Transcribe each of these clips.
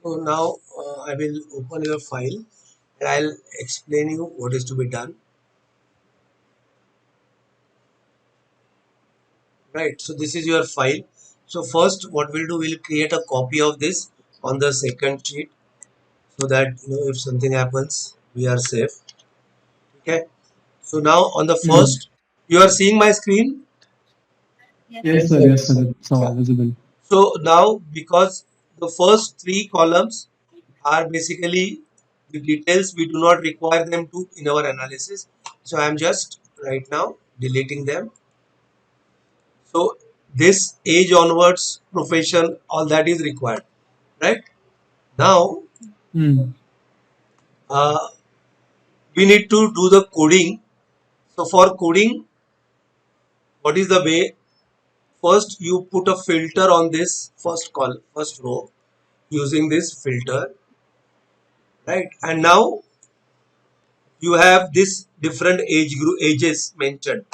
So now I will open your file and I'll explain you what is to be done. Right, so this is your file. So first what we'll do, we'll create a copy of this on the second sheet so that if something happens we are safe. Okay, so now on the Mm. first, you are seeing my screen. Yes, sir. Yes, sir. It's all Yeah. visible. So now because the first three columns are basically the details, we do not require them to in our analysis. So I am just right now deleting them. So this age onwards, profession, all that is required. Right now, Mm. uh, we need to do the coding. So for coding, what is the way? First, you put a filter on this first row using this filter, right? And now you have this different ages mentioned.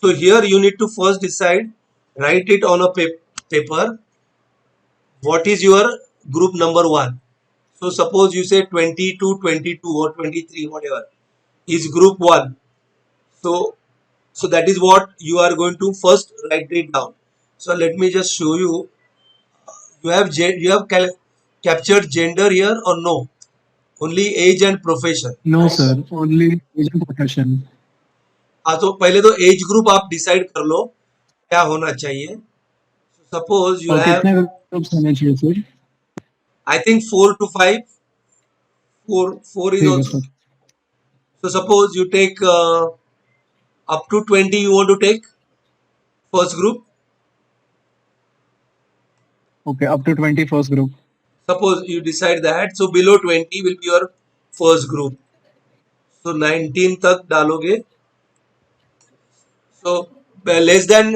So here you need to first decide, write it on a paper. What is your group number one? So suppose you say 22, 22 or 23, whatever is group one. So so that is what you are going to first write it down. So let me just show you. You have captured gender here or no? Only age and profession, No, right? sir. Only agent profession. हाँ, तो पहले तो age group आप decide कर लो क्या होना चाहिए. Suppose you और हैव, कितने ग्रुप्स होने चाहिए sir? I think 4 to 5. Four is ठीक है also. Sir. So suppose you take up to 20, you want to take first group. Okay, up to 21st group. Suppose you decide that, so below 20 will be your first group. So 19 तक डालोगे. So less than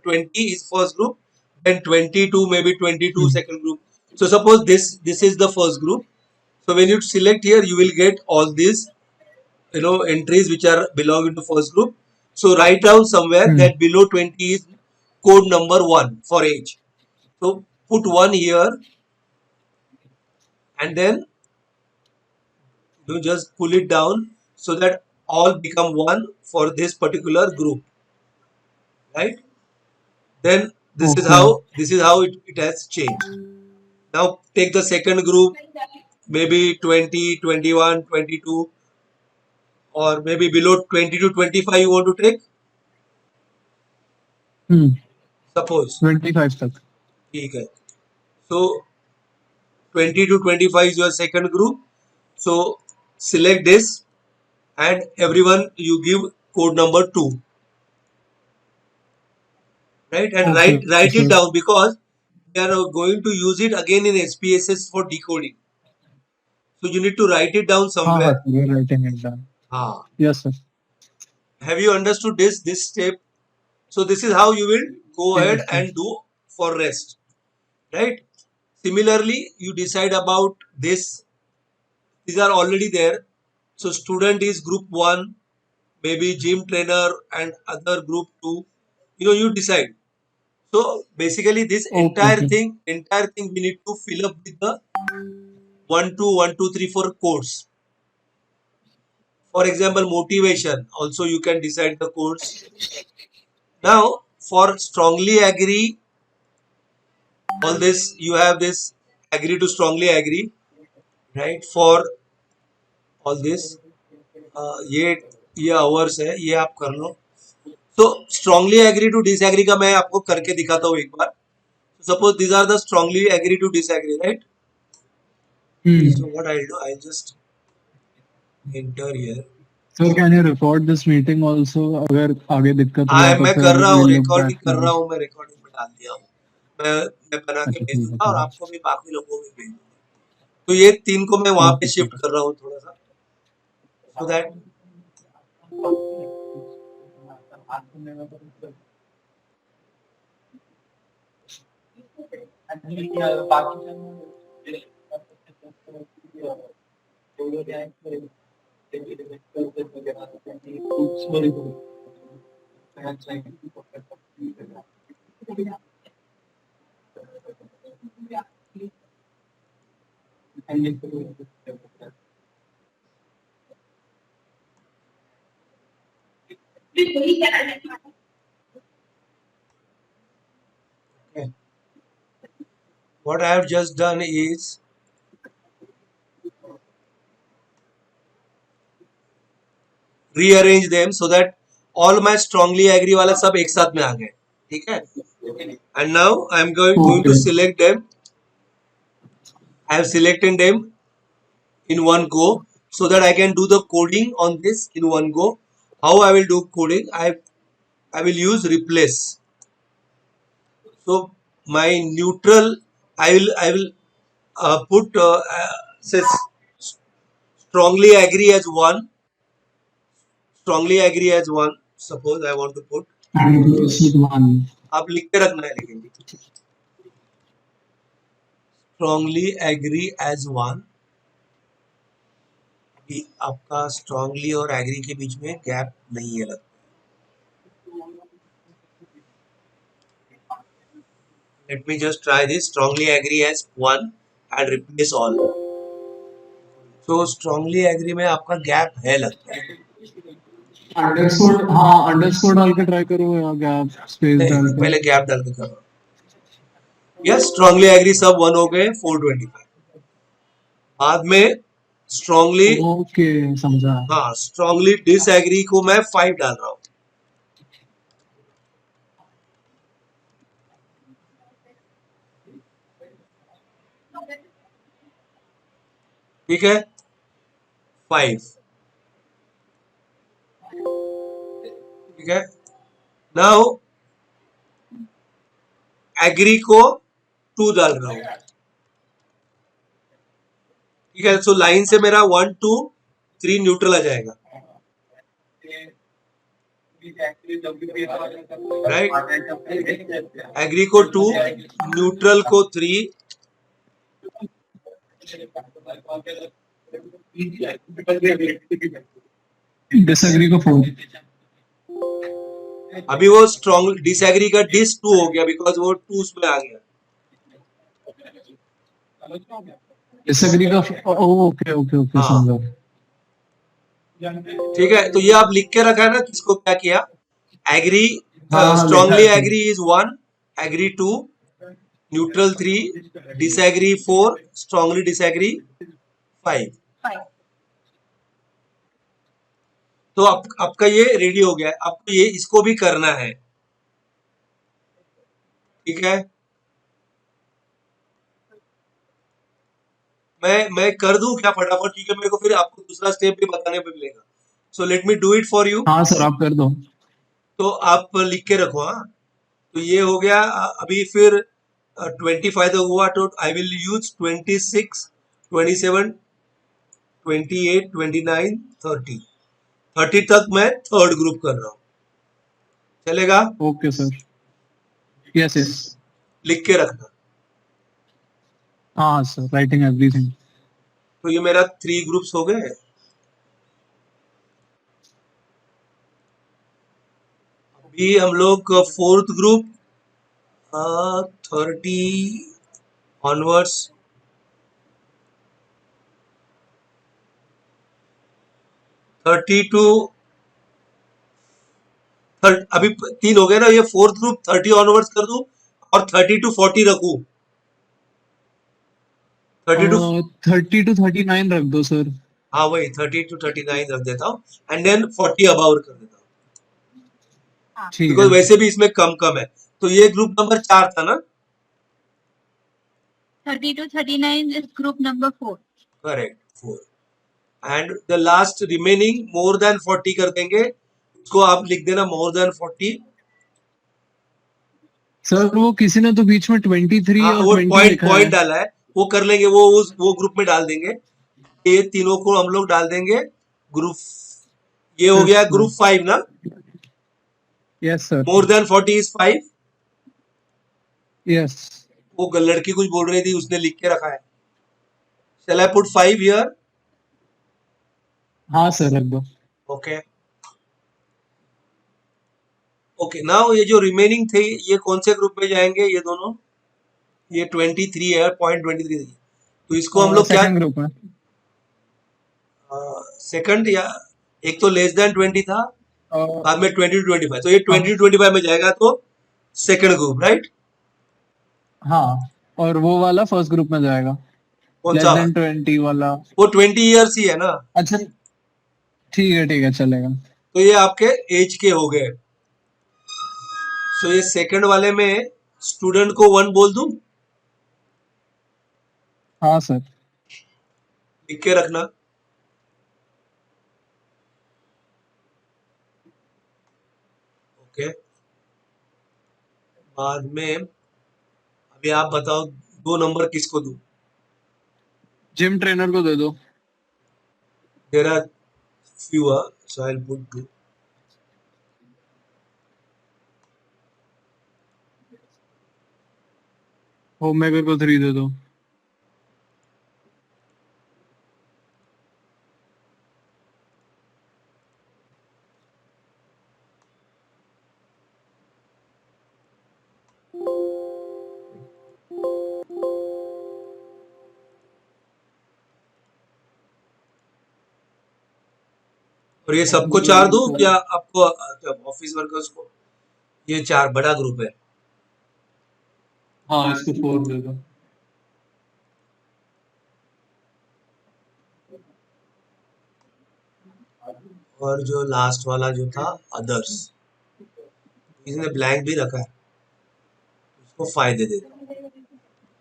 20 is first group, then 22 maybe 22 Mm. second group. So suppose this is the first group. So when you select here, you will get all these entries which are belonging to first group. So write down somewhere Mm. that below 20 is code number 1 for age. So put 1 here and then you just pull it down so that all become 1 for this particular group, right? Then Okay. this is how it has changed. Now take the second group, maybe 20, 21, 22, or maybe below 20 to 25 you want to take. Mm. Suppose, 25 तक. ठीक है. So 20 to 25 is your second group. So select this and everyone you give code number 2, right? And Okay, write it sir. down because we are going to use it again in SPSS for decoding. So you need to write it down हाँ हाँ somewhere. sir, we're writing it down. Ah, Yes, sir. have you understood this step? So this is how you will go ठीक है ahead sir. and do for rest, right? Similarly, you decide about this. These are already there. So student is group 1, maybe gym trainer and other group 2. You decide. So basically this Okay, sir. entire thing we need to fill up with the 1 2 1 2 3 4 codes. For example, motivation. Also you can decide the codes. Now for strongly agree, all this you have this agree to strongly agree, right? For all this ये hours है, ये आप कर लो. So strongly agree to disagree का मैं आपको करके दिखाता हूँ एक बार. Suppose these are the strongly agree to disagree, right? So what I'll do, I'll just enter here. Sir, can you record this meeting also? अगर आगे दिक्कत हुआ तो मैं फिर कर रहा हूँ, we'll look रिकॉर्ड भी back कर to रहा this. हूँ, मैं रिकॉर्डिंग में डाल दिया हूँ। मैं बना के अच्छा भेज ठीक है दूंगा और ठीक है आपको भी बाकी लोगों को भी भेज दूंगा। तो ये 3 को मैं वहां पे ओके शिफ्ट सर कर रहा हूँ थोड़ा सा, so that okay. What I have just done is rearrange them so that all my strongly agree वाला सब एक साथ में आ गए, ठीक है? And now I am going to okay select them. I have selected them in one go so that I can do the coding on this in one go. How I will do coding? I will use replace. So my neutral I will put says strongly agree as one. Strongly agree as one. Suppose I want to put. and replace with one. आप लिख के रखना है लेकिन strongly agree as one. कि आपका strongly और agree के बीच में गैप नहीं है लगता. Let me just try this. Strongly agree as one and replace all. So strongly agree में आपका गैप है लगता है. अंडरस्कोर हाँ अंडरस्कोर डाल के ट्राई करो या गैप स्पेस नहीं, डाल के पहले गैप डाल के करो. यस, स्ट्रांगली एग्री सब 1 हो गए 425. बाद में स्ट्रांगली ओके समझा हाँ स्ट्रांगली डिसएग्री को मैं 5 डाल रहा हूँ. ठीक है 5. ठीक है नाउ एग्री को 2 डाल रहा हूँ. ठीक है सो लाइन से मेरा 1 2 3 न्यूट्रल आ जाएगा. राइट एग्री को 2 न्यूट्रल को 3 डिसएग्री को 4. अभी वो स्ट्रॉन्ग डिसएग्री का डिस 2 हो गया बिकॉज वो 2 उसमें आ गया. डिसएग्री का ओके ओके ओके हाँ समझा. ठीक है तो ये आप लिख के रखा है ना किसको क्या किया. एग्री हाँ हाँ लिखा स्ट्रांगली है sir. Agree is 1 agree 2 neutral 3 disagree 4 strongly disagree 5. तो आपका ये रेडी हो गया है. आपको ये इसको भी करना है. ठीक है मैं कर दूं क्या फटाफट क्योंकि मेरे को फिर आपको दूसरा स्टेप भी बताने पे मिलेगा. So let me do it for you. हाँ सर आप कर दो. तो आप लिख के रखो. हाँ तो ये हो गया. अभी फिर 25 तक हुआ तो आई विल यूज 26 27 28 29 30 30 तक मैं थर्ड ग्रुप कर रहा हूँ. चलेगा. Okay sir. Yes yes. लिख के रखना. हाँ सर राइटिंग एवरीथिंग. तो ये मेरा 3 ग्रुप्स हो गए. अभी हम लोग फोर्थ ग्रुप 30 ऑनवर्ड्स 30 टू अभी 3 हो गए ना. ये फोर्थ ग्रुप 30 ऑनवर्ड्स कर दूं और 30 टू 40 रखूं. 30 टू 30 to 39 रख दो सर. हाँ वही 30 टू 39 रख देता हूँ एंड देन 40 अबाउट कर देता हूँ ठीक बिकॉज है. वैसे भी इसमें कम कम है. तो ये ग्रुप नंबर 4 था ना. 30 to 39 is group number 4. Correct 4 and the last remaining more than 40 कर देंगे, उसको आप लिख देना मोर देन 40। सर वो किसी ने तो बीच में 23 हाँ और वो 20 पॉइंट लिखा है। पॉइंट डाला है, वो कर लेंगे, वो उस वो ग्रुप में डाल देंगे। ये तीनों को हम लोग डाल देंगे ग्रुप, ये हो गया फिफ्थ में। ग्रुप 5 ना। Yes sir. More than 40 is 5। Yes. वो लड़की कुछ बोल रही थी, उसने लिख के रखा है। शैल आई पुट 5 हियर? हाँ सर रख दो। ओके ओके, नाउ ये जो रिमेनिंग थे ये कौन से ग्रुप में जाएंगे ये दोनों? ये 23 है, पॉइंट 23 है, तो इसको हम लोग क्या, सेकंड ग्रुप में। सेकंड या एक तो लेस देन 20 था, और बाद में 20 to 25, तो ये हाँ 20 to 25 में जाएगा, तो सेकंड ग्रुप राइट। हाँ, और वो वाला फर्स्ट ग्रुप में जाएगा, कौन लेस सा? देन 20 वाला। वो 20 ईयर्स ही है ना, अच्छा ठीक है चलेगा। तो ये आपके एज के हो गए। सो ये सेकंड वाले में स्टूडेंट को 1 बोल दूं, हाँ सर। लिख के रखना। ओके, बाद में अभी आप बताओ 2 नंबर किसको दूं? जिम ट्रेनर को दे दो। There are fewer, so I'll put 2। Homemaker को 3 दे दो। और ये सबको 4 दूं या आपको ऑफिस वर्कर्स को? ये 4 बड़ा ग्रुप है। हाँ इसको 4 दे दो। और जो लास्ट वाला जो था अदर्स, इसने ब्लैंक भी रखा है, उसको फायदे दे दो।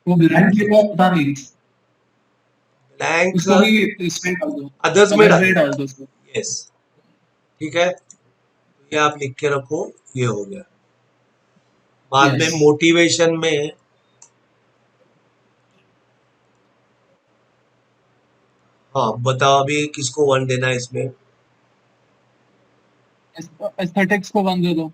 वो ब्लैंक के बाद पता नहीं, ब्लैंक उसको भी इसमें डाल दो। अदर्स में अदर डाल से दो। डाल दो उसको। यस ठीक है, ये आप लिख के रखो, ये हो गया। बाद में यस। मोटिवेशन में हाँ बताओ अभी किसको 1 देना है इसमें? एस्थेटिक्स को 1 दे दो।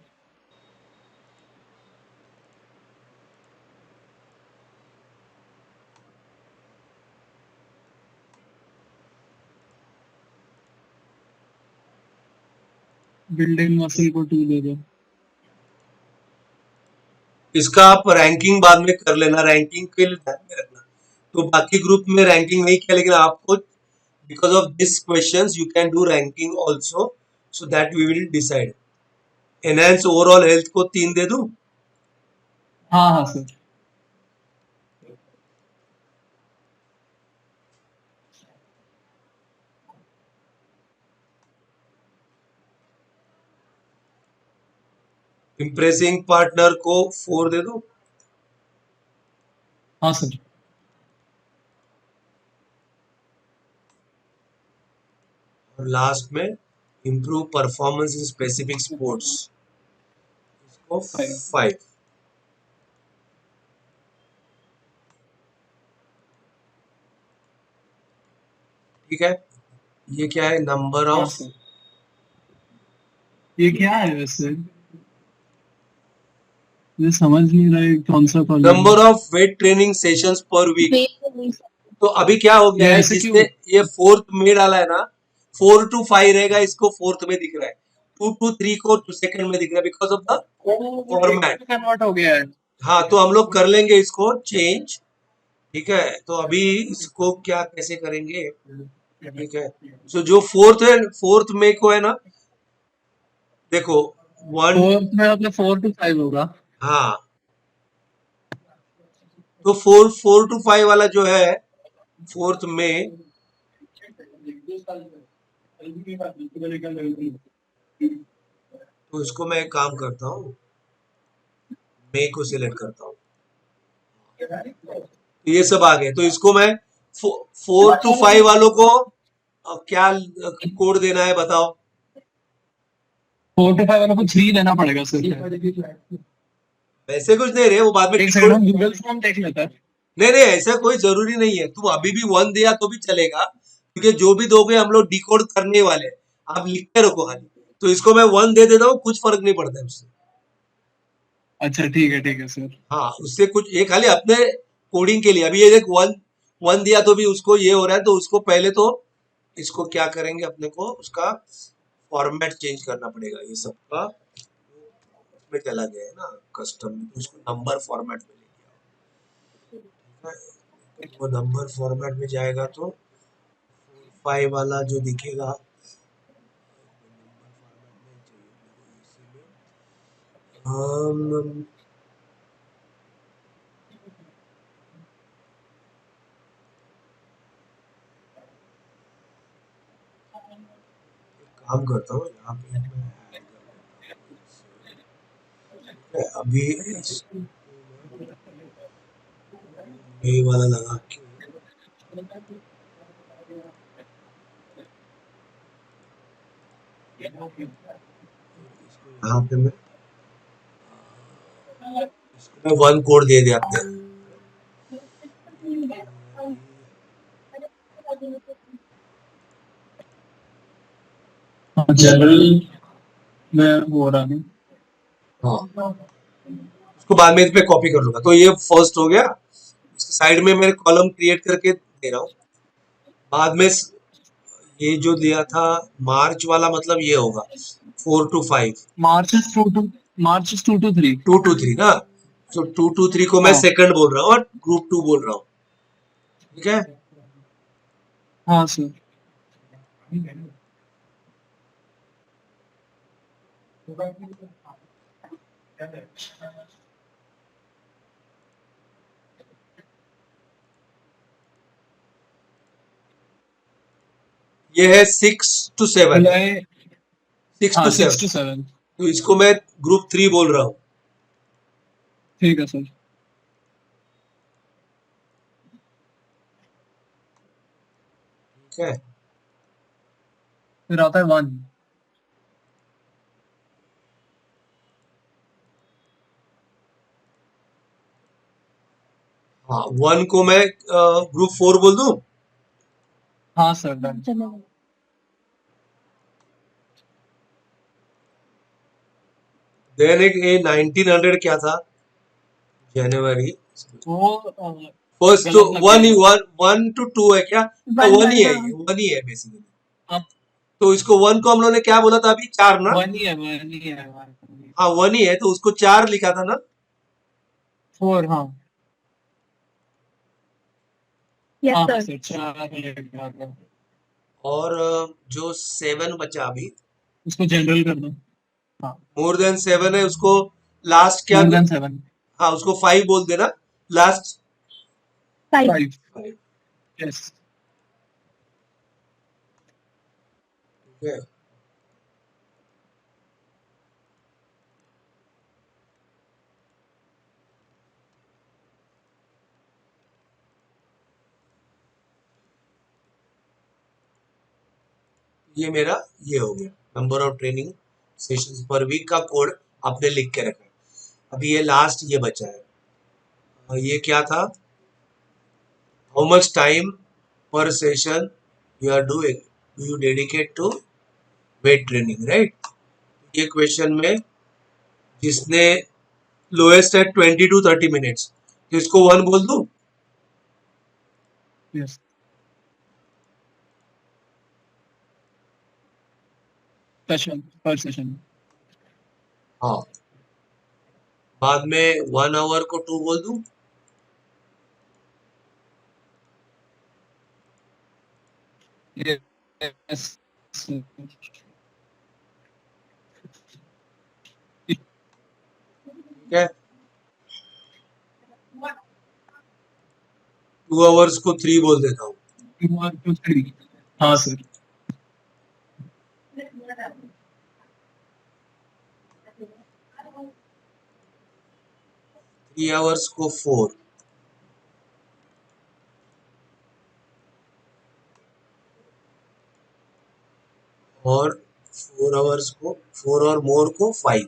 बिल्डिंग मसल को 2 दे दो। इसका आप रैंकिंग बाद में कर लेना, रैंकिंग के लिए ध्यान में रखना। तो बाकी ग्रुप में रैंकिंग नहीं किया, लेकिन आपको because of this questions you can do ranking also, so that we will decide। enhance overall health को 3 दे दूं? हाँ हाँ सर। impressing partner को 4 दे दूं? हाँ सर। और लास्ट में improve performance in specific sports, इसको 5। ठीक है, ये क्या है? नंबर हाँ ऑफ, सर। ये क्या है वैसे, मुझे समझ नहीं रहा है कौन सा कॉलम है। Number of weight training sessions per week. तो अभी क्या हो ये गया है, ऐसे जिसने क्यों? ये 4th में डाला है ना, 4 to 5 रहेगा, इसको 4th में दिख रहा है, 2 to 3 को सेकंड में दिख रहा है, because of the format. Convert हो गया है। हाँ तो हम लोग कर लेंगे इसको चेंज। ठीक है, तो अभी इसको क्या कैसे करेंगे? ठीक है, सो जो 4th है, 4th में को है ना, देखो 1, फोर्थ में मतलब 4 to 5 होगा। हाँ तो 4 to 5 वाला जो है 4th में, तो इसको मैं एक काम करता हूँ, मे को सिलेक्ट करता हूँ, तो ये सब आ गए, तो इसको मैं 4 to 5 वालों को क्या कोड देना है बताओ। 4 to 5 वालों को 3 देना पड़ेगा सर। वैसे कुछ नहीं रे, वो बाद में एक सेकंड डिकोड। हम गूगल फॉर्म देख लेते हैं। नहीं नहीं, ऐसा कोई जरूरी नहीं है, तुम अभी भी 1 दिया तो भी चलेगा, क्योंकि जो भी दोगे हम लोग डिकोड करने वाले हैं। आप लिख के रखो खाली, तो इसको मैं 1 दे देता हूँ, कुछ फर्क नहीं पड़ता है उससे। अच्छा ठीक है सर। हाँ, उससे कुछ ये खाली अपने कोडिंग के लिए। अभी ये देख 1 1 दिया तो भी उसको ये हो रहा है, तो उसको पहले तो इसको क्या करेंगे, अपने को उसका फॉर्मेट चेंज करना पड़ेगा। ये सबका उसमें चला गया है ना कस्टम में, तो उसको नंबर फॉर्मेट में ले लिया है। वो नंबर फॉर्मेट में जाएगा तो 5 वाला जो दिखेगा, हम काम करता हूँ यहाँ पे, मैं add कर देता हूँ। अभी ये वाला लगा के यहाँ पे मैं इसको मैं 1 कोड दे दिया आपने। हाँ जनरल में हो रहा नहीं। हाँ, उसको बाद में इस पे कॉपी कर लूंगा। तो ये फर्स्ट हो गया, इसके साइड में मैं कॉलम क्रिएट करके दे रहा हूँ। बाद में ये जो दिया था मार्च वाला, मतलब ये होगा 4 to 5, March is 2 to 3। 2 to 3 ना। तो 2 to 3 को मैं हाँ सेकंड बोल रहा हूँ और ग्रुप 2 बोल रहा हूँ, ठीक है। हाँ सर। ये है 6 to 7, जुलाई। 6 हाँ to 7। 6 to 7। तो इसको मैं ग्रुप 3 बोल रहा हूँ, ठीक है सर। ठीक है। फिर आता है 1। हाँ, 1 को मैं ग्रुप 4 बोल दूं। हाँ सर डन। देन एक ये 1900 क्या था, जनवरी वो फर्स्ट। तो गलत लग वन गया ही था। 1 to 2 है क्या? हाँ, वन 1 ही वन है, हाँ ये 1 ही है बेसिकली। अब तो इसको 1 को हम लोगों ने क्या बोला था अभी, 4 ना। 1 ही है। हाँ 1 ही है, तो उसको 4 लिखा था ना। 4 हाँ। यस हाँ सर। सर 4 और जो 7 बचा अभी, उसको जनरल कर दो। हाँ मोर देन 7 है, उसको लास्ट क्या। More than 7। हाँ, उसको 5 बोल देना, लास्ट फाइव। 5 5। यस। ठीक है। ये मेरा ये हो गया, number of training sessions per week का कोड आपने लिख के रखा है। अभी ये लास्ट ये बचा है, और ये क्या था, how much time per session you are doing you dedicate to weight training, right. ये क्वेश्चन में जिसने लोएस्ट है 20 to 30 मिनट्स, तो इसको 1 बोल दूं। यस सेशन पर सेशन। हाँ, बाद में 1 आवर को 2 बोल दूं। यस ठीक है। 2 आवर्स को 3 बोल देता हूँ। 2 और 2 3। हाँ सर। 3 आवर्स को 4। 4 आवर्स को 4 और मोर को 5,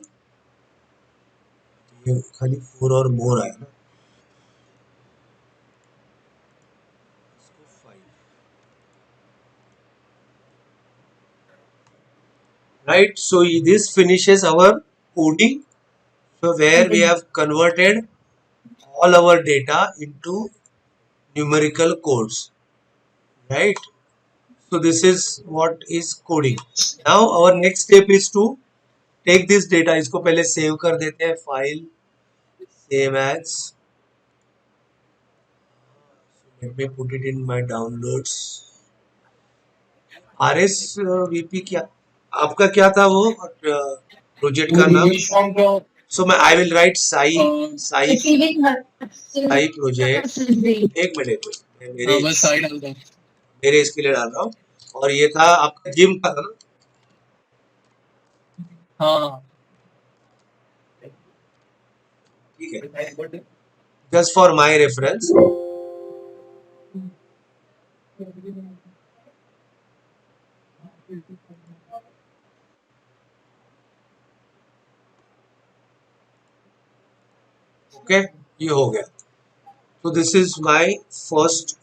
ये खाली 4 और मोर आया ना, इसको 5, right? So this finishes our coding, so where we have converted all our data into numerical codes, right? So this is what is coding. Now our next step is to take this data, इसको पहले save कर देते हैं, file save as, let me put it in my downloads. RSVP क्या आपका क्या था वो प्रोजेक्ट का नाम? यूनिफॉर्म का सो मैं I will write Sai Sai Receiving her. Sai project, एक मिनट मैं मेरे बस साइड डाल दो। मेरे इसके लिए डाल रहा हूँ, और ये था आपका जिम का था ना? हाँ ठीक है, just for my reference. Okay, ये हो गया. So this is my first